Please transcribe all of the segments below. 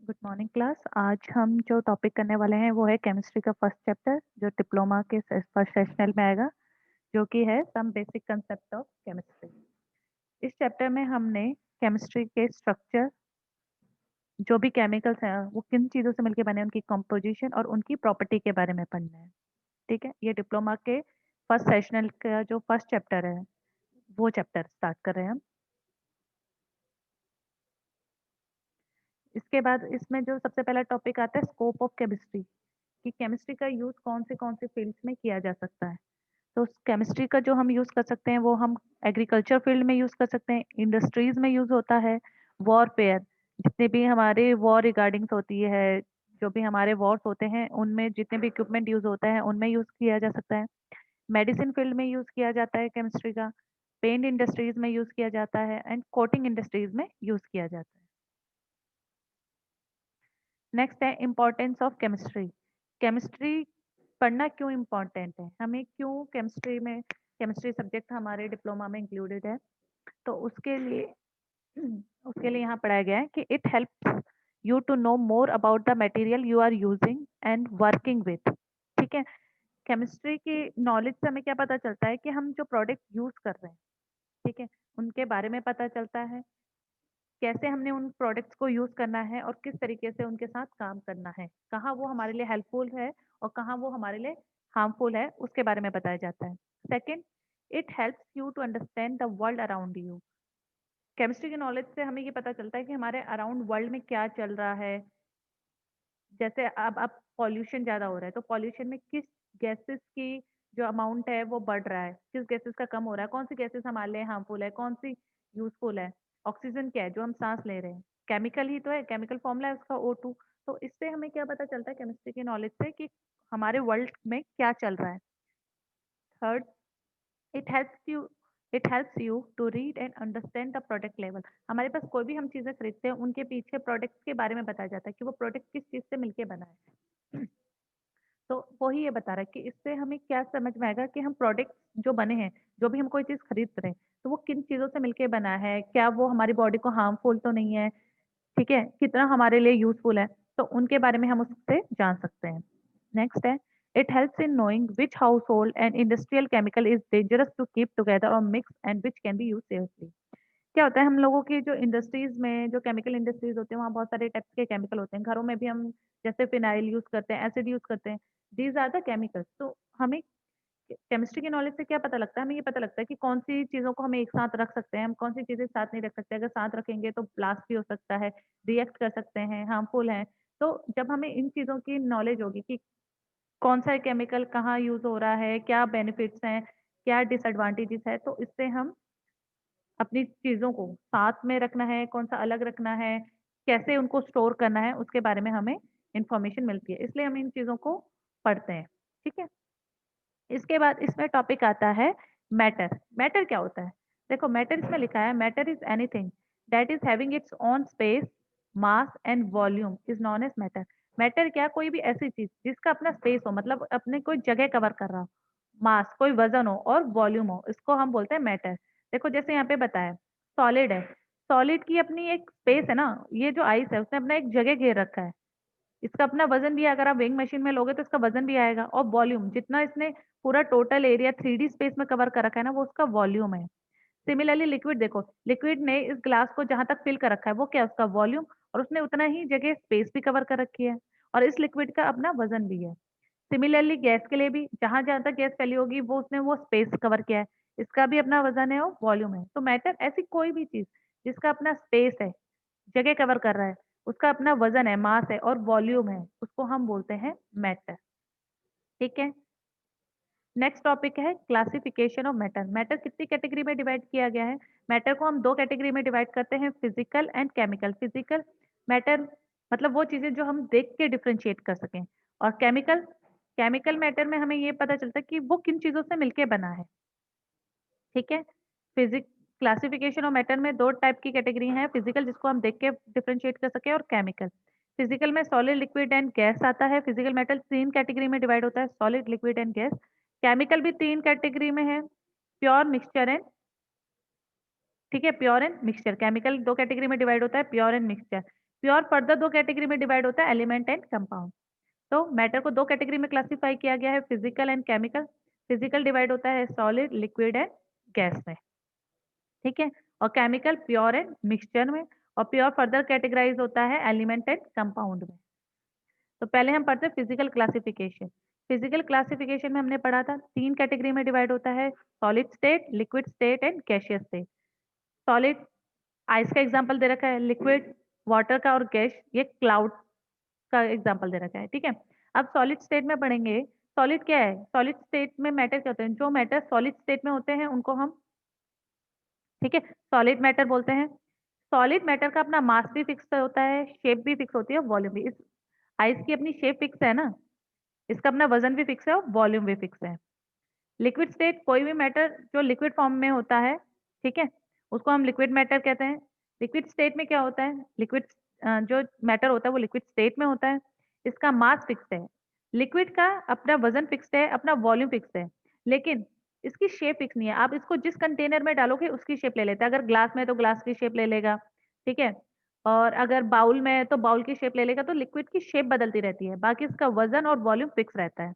Good morning class. आज हम जो टॉपिक करने वाले हैं वो है केमिस्ट्री का फर्स्ट चैप्टर जो डिप्लोमा के फर्स्ट सेशनल में आएगा, जो कि है some basic concept of chemistry. इस चैप्टर में हमने केमिस्ट्री के स्ट्रक्चर, जो भी केमिकल्स हैं वो किन चीज़ों से मिलकर बने हैं, उनकी कंपोजिशन और उनकी प्रॉपर्टी के बारे में पढ़ना है। ठीक है, ये डिप्लोमा के फर्स्ट सेशनल का जो फर्स्ट चैप्टर है वो चैप्टर स्टार्ट कर रहे हैं हम। इसके बाद इसमें जो सबसे पहला टॉपिक आता है स्कोप ऑफ केमिस्ट्री, कि केमिस्ट्री का यूज कौन से फील्ड्स में किया जा सकता है। तो केमिस्ट्री का जो हम यूज कर सकते हैं वो हम एग्रीकल्चर फील्ड में यूज कर सकते हैं, इंडस्ट्रीज में यूज होता है, वॉरफेयर, जितने भी हमारे वॉर रिगार्डिंग्स होती है, जो भी हमारे वॉर्स होते हैं उनमें जितने भी इक्विपमेंट यूज होता है उनमें यूज किया जा सकता है। मेडिसिन फील्ड में यूज किया जाता है केमिस्ट्री का, पेंट इंडस्ट्रीज में यूज किया जाता है एंड कोटिंग इंडस्ट्रीज में यूज किया जाता है। नेक्स्ट है इम्पोर्टेंस ऑफ केमिस्ट्री। केमिस्ट्री पढ़ना क्यों इम्पोर्टेंट है, हमें क्यों केमिस्ट्री में, केमिस्ट्री सब्जेक्ट हमारे डिप्लोमा में इंक्लूडेड है। तो उसके लिए यहाँ पढ़ाया गया है कि it helps you to know more about the material you are using and working with. ठीक है, केमिस्ट्री की नॉलेज से हमें क्या पता चलता है कि हम जो प्रोडक्ट यूज कर रहे हैं, ठीक है, उनके बारे में पता चलता है, कैसे हमने उन प्रोडक्ट्स को यूज करना है और किस तरीके से उनके साथ काम करना है, कहाँ वो हमारे लिए हेल्पफुल है और कहाँ वो हमारे लिए हार्मफुल है, उसके बारे में बताया जाता है। Second, it helps you to understand the world around you. Chemistry की नॉलेज से हमें ये पता चलता है कि हमारे अराउंड वर्ल्ड में क्या चल रहा है। जैसे अब पॉल्यूशन ज्यादा हो रहा है तो पॉल्यूशन में किस गैसेस की जो अमाउंट है वो बढ़ रहा है, किस गैसेस का कम हो रहा है, कौन सी गैसेस हमारे लिए हार्मफुल है, कौन सी यूजफुल है। ऑक्सीजन क्या है, जो हम सांस ले रहे हैं, केमिकल ही तो है, केमिकल फॉर्मूला है उसका O2। तो इससे हमें क्या पता चलता है केमिस्ट्री की नॉलेज से कि हमारे वर्ल्ड में क्या चल रहा है। Third, it helps you it helps you to read and understand the product level. हमारे पास कोई भी हम चीजें खरीदते हैं उनके पीछे प्रोडक्ट्स के बारे में बताया जाता है कि वो प्रोडक्ट किस चीज से मिलके बना है। तो वही ये बता रहा है कि इससे हमें क्या समझ में आएगा कि हम प्रोडक्ट जो बने हैं, जो भी हम कोई चीज खरीद रहे हैं, तो वो किन चीजों से मिलके बना है, क्या वो हमारी बॉडी को हार्मफुल तो नहीं है, ठीक है, कितना हमारे लिए यूजफुल है, तो उनके बारे में हम उससे जान सकते हैं। नेक्स्ट है, it helps in knowing which household and industrial chemical is dangerous to keep together और mix and which can be use safely. क्या होता है, हम लोगों की जो इंडस्ट्रीज में, जो केमिकल इंडस्ट्रीज होते हैं, वहाँ बहुत सारे टाइप्स के केमिकल होते हैं। घरों में भी हम जैसे फिनाइल यूज करते हैं, एसिड यूज करते हैं, दीज आर द केमिकल्स। तो हमें केमिस्ट्री की नॉलेज से क्या पता लगता है, हमें ये पता लगता है कि कौन सी चीजों को हमें एक साथ रख सकते हैं, हम कौन सी चीजें साथ नहीं रख सकते, अगर साथ रखेंगे तो ब्लास्ट भी हो सकता है, रिएक्ट कर सकते हैं, हार्मफुल है। तो जब हमें इन चीजों की नॉलेज होगी कि कौन सा केमिकल कहाँ यूज हो रहा है, क्या बेनिफिट्स हैं, क्या डिसएडवांटेजेस है, तो इससे हम अपनी चीजों को साथ में रखना है, कौन सा अलग रखना है, कैसे उनको स्टोर करना है, उसके बारे में हमें इंफॉर्मेशन मिलती है, इसलिए हम इन चीजों को पढ़ते हैं। ठीक है, इसके बाद इसमें टॉपिक आता है मैटर। मैटर क्या होता है, देखो मैटर इसमें लिखा है, matter is anything that is having its own space, mass and volume is known as matter. Matter क्या, कोई भी ऐसी चीज जिसका अपना स्पेस हो, मतलब अपने कोई जगह कवर कर रहा हो, मास कोई वजन हो और वॉल्यूम हो, इसको हम बोलते हैं मैटर। देखो जैसे यहाँ पे बताया, सॉलिड है, सॉलिड की अपनी एक स्पेस है ना, ये जो आइस है उसने अपना एक जगह घेर रखा है, इसका अपना वजन भी है, अगर आप वेइंग मशीन में लोगे तो इसका वजन भी आएगा, और वॉल्यूम जितना इसने पूरा टोटल एरिया 3D स्पेस में कवर कर रखा है ना, वो उसका वॉल्यूम है। सिमिलरली लिक्विड देखो, लिक्विड ने इस ग्लास को जहां तक फिल कर रखा है वो क्या है, उसका वॉल्यूम, और उसने उतना ही जगह स्पेस भी कवर कर रखी है, और इस लिक्विड का अपना वजन भी है। सिमिलरली गैस के लिए भी जहां जहां तक गैस फैली होगी वो उसने वो स्पेस कवर किया है, इसका भी अपना वजन है और वॉल्यूम है। तो मैटर ऐसी कोई भी चीज जिसका अपना स्पेस है, जगह कवर कर रहा है, उसका अपना वजन है, मास है और वॉल्यूम है, उसको हम बोलते हैं मैटर। ठीक है, नेक्स्ट टॉपिक है क्लासिफिकेशन ऑफ मैटर। मैटर कितनी कैटेगरी में डिवाइड किया गया है, मैटर को हम दो कैटेगरी में डिवाइड करते हैं, physical and chemical. Physical matter मतलब वो चीजें जो हम देख के डिफ्रेंशिएट कर सकें, और केमिकल, केमिकल मैटर में हमें ये पता चलता है कि वो किन चीजों से मिलके बना है। ठीक है, फिजिक क्लासिफिकेशन ऑफ मैटर में दो टाइप की कैटेगरी है, फिजिकल जिसको हम देख के डिफरेंशिएट कर सके, और केमिकल। फिजिकल में सॉलिड, लिक्विड एंड गैस आता है। फिजिकल मेटल तीन कैटेगरी में डिवाइड होता है, solid, liquid and gas. Chemical भी तीन कैटेगरी में है, प्योर, मिक्सचर एंड, ठीक है, प्योर एंड मिक्सचर। केमिकल दो कैटेगरी में डिवाइड होता है, pure and mixture. Pure further दो कैटेगरी में डिवाइड होता है, एलिमेंट एंड कंपाउंड। तो मैटर को दो कैटेगरी में क्लासिफाई किया गया है, physical and chemical. Physical divide होता है सॉलिड, लिक्विड एंड गैस में, ठीक है। और केमिकल प्योर एंड मिक्सचर में। और प्योर फर्दर कैटेगराइज होता है एलिमेंट एंड कंपाउंड में। तो पहले हम पढ़ते हैं फिजिकल क्लासिफिकेशन। फिजिकल क्लासिफिकेशन में हमने पढ़ा था तीन कैटेगरी में डिवाइड होता है, solid state, liquid state and gaseous state. Solid, ice का एग्जांपल दे रखा है, लिक्विड वाटर का, और गैस ये क्लाउड का एग्जांपल दे रखा है, ठीक है। अब सॉलिड स्टेट में पढ़ेंगे। सॉलिड क्या है? सॉलिड स्टेट में मैटर क्या होते हैं? जो मैटर सॉलिड स्टेट में होते हैं उनको हम, ठीक है, सॉलिड मैटर बोलते हैं। सॉलिड मैटर का अपना मास भी फिक्स होता है, शेप भी फिक्स होती है, वॉल्यूम भी। इस आइस की अपनी शेप फिक्स है ना, इसका अपना वजन भी फिक्स है और वॉल्यूम भी फिक्स है। लिक्विड स्टेट कोई भी मैटर जो लिक्विड फॉर्म में होता है, ठीक है, उसको हम लिक्विड मैटर कहते हैं। लिक्विड स्टेट में क्या होता है? लिक्विड जो मैटर होता है वो लिक्विड स्टेट में होता है, इसका मास फिक्स्ड है, लिक्विड का अपना वजन फिक्स्ड है, अपना वॉल्यूम फिक्स्ड है, लेकिन इसकी शेप फिक्स नहीं है। आप इसको जिस कंटेनर में डालोगे उसकी शेप ले लेता है। अगर ग्लास में है तो ग्लास की शेप ले लेगा, ठीक है। और अगर बाउल में है तो बाउल की शेप ले लेगा। तो लिक्विड की शेप बदलती रहती है, बाकी इसका वजन और वॉल्यूम फिक्स रहता है।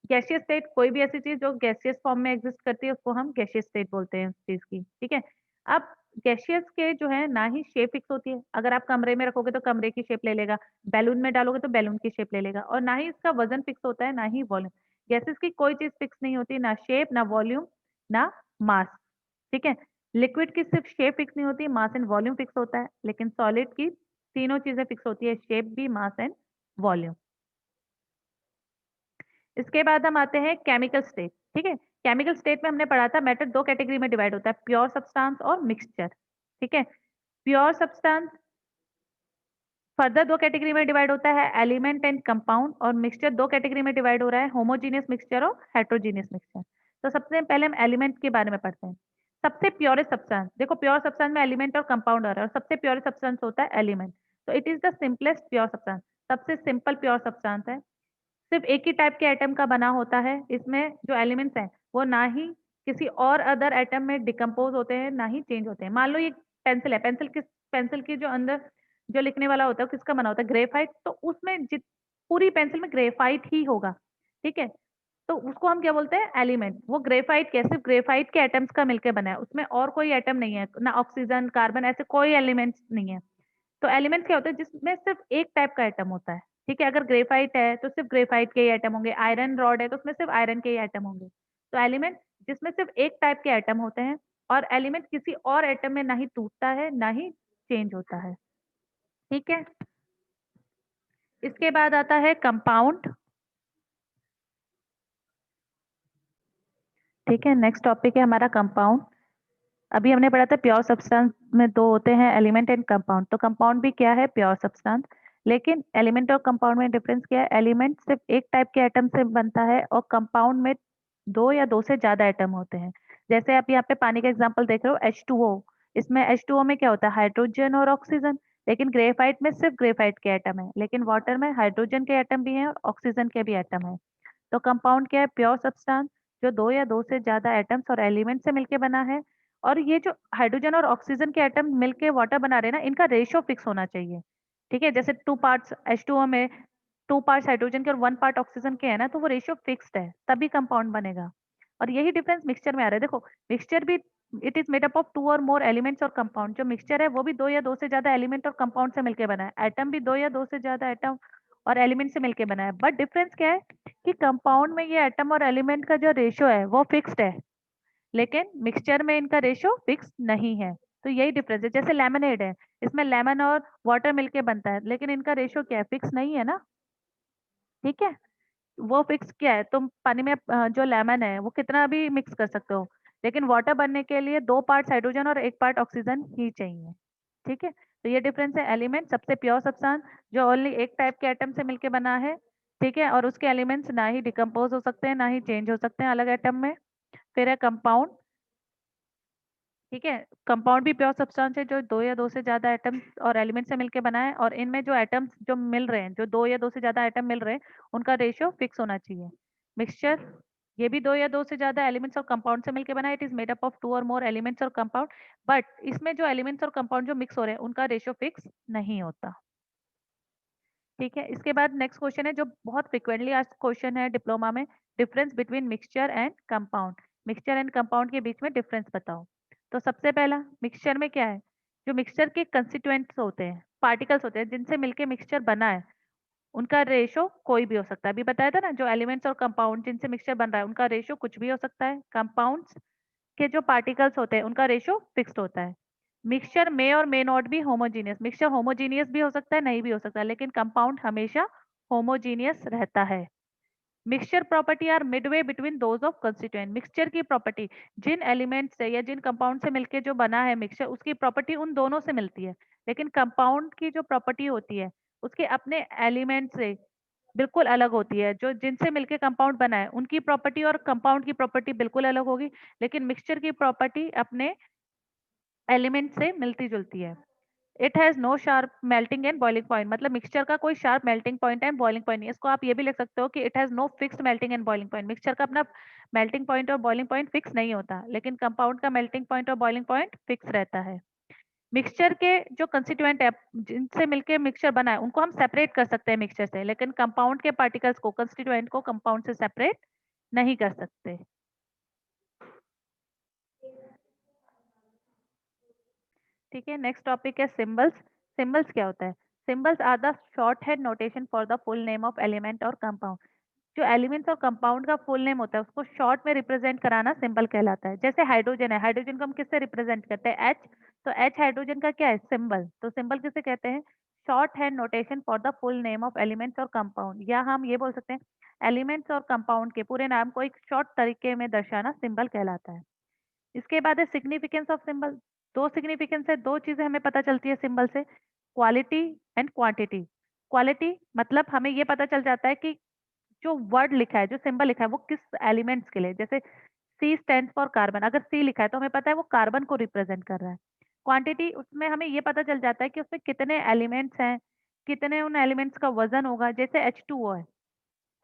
गैसियस स्टेट कोई भी ऐसी चीज जो गैसियस फॉर्म में एग्जिस्ट करती है उसको हम गैसियस स्टेट बोलते हैं उस चीज की, ठीक है। अब गैसियस के जो है ना ही शेप फिक्स होती है, अगर आप कमरे में रखोगे तो कमरे की शेप ले लेगा, बैलून में डालोगे तो बैलून की शेप ले लेगा, और ना ही इसका वजन फिक्स होता है ना ही वॉल्यूम। गैसेस की कोई चीज फिक्स नहीं होती, ना शेप, ना वॉल्यूम, ना मास, ठीक है। लिक्विड की सिर्फ शेप फिक्स नहीं होती, मास एंड वॉल्यूम फिक्स होता है, लेकिन सॉलिड की तीनों चीजें फिक्स होती है, शेप भी, मास एंड वॉल्यूम। इसके बाद हम आते हैं केमिकल स्टेट, ठीक है। केमिकल स्टेट में हमने पढ़ा था मैटर दो कैटेगरी में डिवाइड होता है, प्योर सब्सटेंस और मिक्सचर, ठीक है। प्योर सब्सटेंस फर्दर दो कैटेगरी में डिवाइड होता है, एलिमेंट एंड कंपाउंड। और मिक्सचर दो कैटेगरी में डिवाइड हो रहा है, होमोजीनियस मिक्सचर और हेट्रोजीनियस मिक्सचर। तो सबसे पहले हम एलिमेंट के बारे में पढ़ते हैं। सबसे प्योरेस्ट सब्सटेंस, देखो प्योर सब्सटेंस में एलिमेंट और कंपाउंड आ रहा है, और सबसे प्योरेस्ट सब्सटेंस होता है एलिमेंट। तो it is the simplest pure substance, सबसे सिंपल प्योर सब्सटेंस है। सिर्फ एक ही टाइप के एटम का बना होता है, इसमें जो एलिमेंट्स हैं वो ना ही किसी और अदर एटम में डिकम्पोज होते हैं ना ही चेंज होते हैं। मान लो ये पेंसिल है, पेंसिल की जो अंदर जो लिखने वाला होता है वो किसका बना होता है? ग्रेफाइट। तो उसमें जित पूरी पेंसिल में ग्रेफाइट ही होगा, ठीक है। तो उसको हम क्या बोलते हैं? एलिमेंट। वो ग्रेफाइट क्या है? सिर्फ ग्रेफाइट के एटम्स का मिलकर बना है, उसमें और कोई एटम नहीं है, ना ऑक्सीजन, कार्बन, ऐसे कोई एलिमेंट्स नहीं है। तो एलिमेंट्स क्या होते हैं? जिसमें सिर्फ एक टाइप का एटम होता है, ठीक है। अगर ग्रेफाइट है तो सिर्फ ग्रेफाइट के ही एटम होंगे, आयरन रॉड है तो उसमें सिर्फ आयरन के ही एटम होंगे। तो एलिमेंट जिसमें सिर्फ एक टाइप के एटम होते हैं, और एलिमेंट किसी और एटम में ना ही टूटता है ना ही चेंज होता है, ठीक है। इसके बाद आता है कंपाउंड, ठीक है। नेक्स्ट टॉपिक है हमारा कंपाउंड। अभी हमने पढ़ा था प्योर सब्सटेंस में दो होते हैं, एलिमेंट एंड कंपाउंड। तो कंपाउंड भी क्या है? Pure substance. लेकिन एलिमेंट और कंपाउंड में डिफरेंस क्या है? एलिमेंट सिर्फ एक टाइप के एटम से बनता है, और कंपाउंड में दो या दो से ज्यादा एटम होते हैं। जैसे आप यहाँ पे पानी का एग्जांपल देख रहे हो, H2O। इसमें H2O में क्या होता है? हाइड्रोजन और ऑक्सीजन। लेकिन ग्रेफाइट में सिर्फ ग्रेफाइट के एटम है, लेकिन वाटर में हाइड्रोजन के एटम भी हैं और ऑक्सीजन के भी एटम है। तो कंपाउंड क्या है? प्योर सब्सटेंस जो दो या दो से ज्यादा एटम्स और एलिमेंट से मिलके बना है। और ये जो हाइड्रोजन और ऑक्सीजन के एटम मिलके वाटर बना रहे हैं ना, इनका रेशियो फिक्स होना चाहिए, ठीक है। जैसे 2 पार्ट्स H2O में 2 पार्ट्स हाइड्रोजन के और 1 पार्ट ऑक्सीजन के है ना, तो वो रेशियो फिक्स्ड है, तभी कंपाउंड बनेगा। और यही डिफरेंस मिक्सचर में आ रहा है। देखो मिक्सचर भी it is made up of two or more elements और कंपाउंड। जो मिक्सचर है वो भी दो या दो से ज्यादा एलिमेंट और कंपाउंड से मिलकर बना है, एटम भी दो या दो से ज्यादा एटम और एलिमेंट से मिलकर बना है। बट डिफरेंस क्या है कि कंपाउंड में ये एटम और एलिमेंट का जो रेशियो है वो फिक्स्ड है, लेकिन मिक्सचर में इनका रेशियो फिक्स नहीं है। तो यही डिफरेंस है। जैसे लेमनेड है, इसमें लेमन और वाटर मिलके बनता है, लेकिन इनका रेशियो क्या है? फिक्स नहीं है ना, ठीक है। वो फिक्स क्या है? तुम पानी में जो लेमन है वो कितना भी मिक्स कर सकते हो, लेकिन वाटर बनने के लिए 2 पार्ट्स हाइड्रोजन और 1 पार्ट ऑक्सीजन ही चाहिए, ठीक है। तो ये डिफरेंस है। एलिमेंट सबसे प्योर सब्सटेंस जो ओनली एक टाइप के एटम से मिलके बना है, ठीक है, और उसके एलिमेंट्स ना ही डिकम्पोज हो सकते हैं ना ही चेंज हो सकते हैं अलग एटम में। फिर है कंपाउंड, ठीक है। कंपाउंड भी प्योर सब्सटेंस है जो दो या दो से ज्यादा एटम्स और एलिमेंट से मिलकर बना है, और इनमें जो एटम्स जो मिल रहे हैं, जो दो या दो से ज्यादा एटम मिल रहे हैं, उनका रेशियो फिक्स होना चाहिए। मिक्सचर ये भी दो या दो से ज्यादा एलिमेंट्स और कंपाउंड से मिलकर बना है। It is made up of two or more elements और कंपाउंड, बट इसमें जो एलिमेंट्स और कंपाउंड जो मिक्स हो रहे हैं उनका रेशियो फिक्स नहीं होता। ठीक है, इसके बाद नेक्स्ट क्वेश्चन है जो बहुत फ्रिक्वेंटली आस्क्ड क्वेश्चन है डिप्लोमा में, difference between mixture and compound. Mixture and compound के बीच में डिफरेंस बताओ। तो सबसे पहला, मिक्सचर में क्या है, जो मिक्सचर के कंस्टिट्यूएंट्स होते हैं, पार्टिकल्स होते हैं जिनसे मिलके मिक्सचर बना है, उनका रेशो कोई भी हो सकता है। अभी बताया था ना, जो एलिमेंट्स और कंपाउंड जिनसे मिक्सचर बन रहा है उनका रेशो कुछ भी हो सकता है। कंपाउंड्स के जो पार्टिकल्स होते हैं उनका रेशो फिक्स्ड होता है। मिक्सचर में और may not be homogeneous, mixture homogeneous भी हो सकता है, नहीं भी हो सकता है, लेकिन कंपाउंड हमेशा होमोजीनियस रहता है। Mixture property are midway between those of constituent. Mixture की प्रॉपर्टी जिन एलिमेंट से या जिन कंपाउंड से मिलके जो बना है मिक्सचर, उसकी प्रॉपर्टी उन दोनों से मिलती है। लेकिन कंपाउंड की जो प्रॉपर्टी होती है उसके अपने एलिमेंट से बिल्कुल अलग होती है। जो जिनसे मिलके कंपाउंड बना है उनकी प्रॉपर्टी और कंपाउंड की प्रॉपर्टी बिल्कुल अलग होगी, लेकिन मिक्सचर की प्रॉपर्टी अपने एलिमेंट से मिलती जुलती है। It has no sharp melting and boiling point, मतलब मिक्सचर का कोई sharp melting point and boiling point नहीं। इसको आप ये भी लिख सकते हो कि it has no fixed melting and boiling point. Mixture का अपना मेल्टिंग पॉइंट और बॉइलिंग पॉइंट फिक्स नहीं होता, लेकिन कंपाउंड का मेल्टिंग पॉइंट और बॉइलिंग पॉइंट फिक्स रहता है। मिक्सचर के जो कंस्टिट्यूएंट है जिनसे मिलके मिक्सचर बना है उनको हम सेपरेट कर सकते हैं मिक्सचर से, लेकिन कंपाउंड के पार्टिकल्स को, कंस्टिट्यूएंट को कंपाउंड से सेपरेट नहीं कर सकते। ठीक है, नेक्स्ट टॉपिक है सिंबल्स। सिंबल्स क्या होता है? Symbols are the short hand notation for the full name of element और कंपाउंड। जो एलिमेंट्स और कंपाउंड का फुल नेम होता है उसको शॉर्ट में रिप्रेजेंट कराना सिंबल कहलाता है। जैसे हाइड्रोजन है, हाइड्रोजन को हम किससे रिप्रेजेंट करते हैं? एच। तो एच हाइड्रोजन का क्या है? सिंबल। तो सिंबल किसे कहते हैं? Short hand notation for the full name of elements और कंपाउंड, या हम ये बोल सकते हैं एलिमेंट्स और कंपाउंड के पूरे नाम को एक शॉर्ट तरीके में दर्शाना सिंबल कहलाता है। इसके बाद है सिग्निफिकेंस ऑफ सिंबल। दो सिग्निफिकेंस है, दो चीजें हमें पता चलती है सिंबल से, क्वालिटी एंड क्वांटिटी। क्वालिटी मतलब हमें ये पता चल जाता है कि जो वर्ड लिखा है, जो सिंबल लिखा है वो किस एलिमेंट्स के लिए। जैसे सी स्टैंड फॉर कार्बन, अगर सी लिखा है तो हमें पता है वो कार्बन को रिप्रेजेंट कर रहा है। क्वांटिटी, उसमें हमें ये पता चल जाता है कि उसमें कितने एलिमेंट्स हैं, कितने उन एलिमेंट्स का वजन होगा। जैसे H2O है,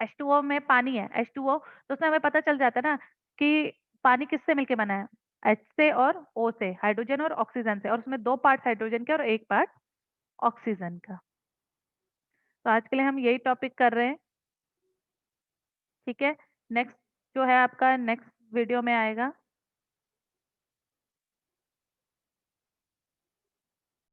H2O में पानी है, H2O, तो उसमें हमें पता चल जाता है ना कि पानी किससे मिलके बना है? H से और O से, हाइड्रोजन और ऑक्सीजन से, और उसमें दो पार्ट हाइड्रोजन के और एक पार्ट ऑक्सीजन का। तो आज के लिए हम यही टॉपिक कर रहे हैं। ठीक है, नेक्स्ट जो है आपका नेक्स्ट वीडियो में आएगा।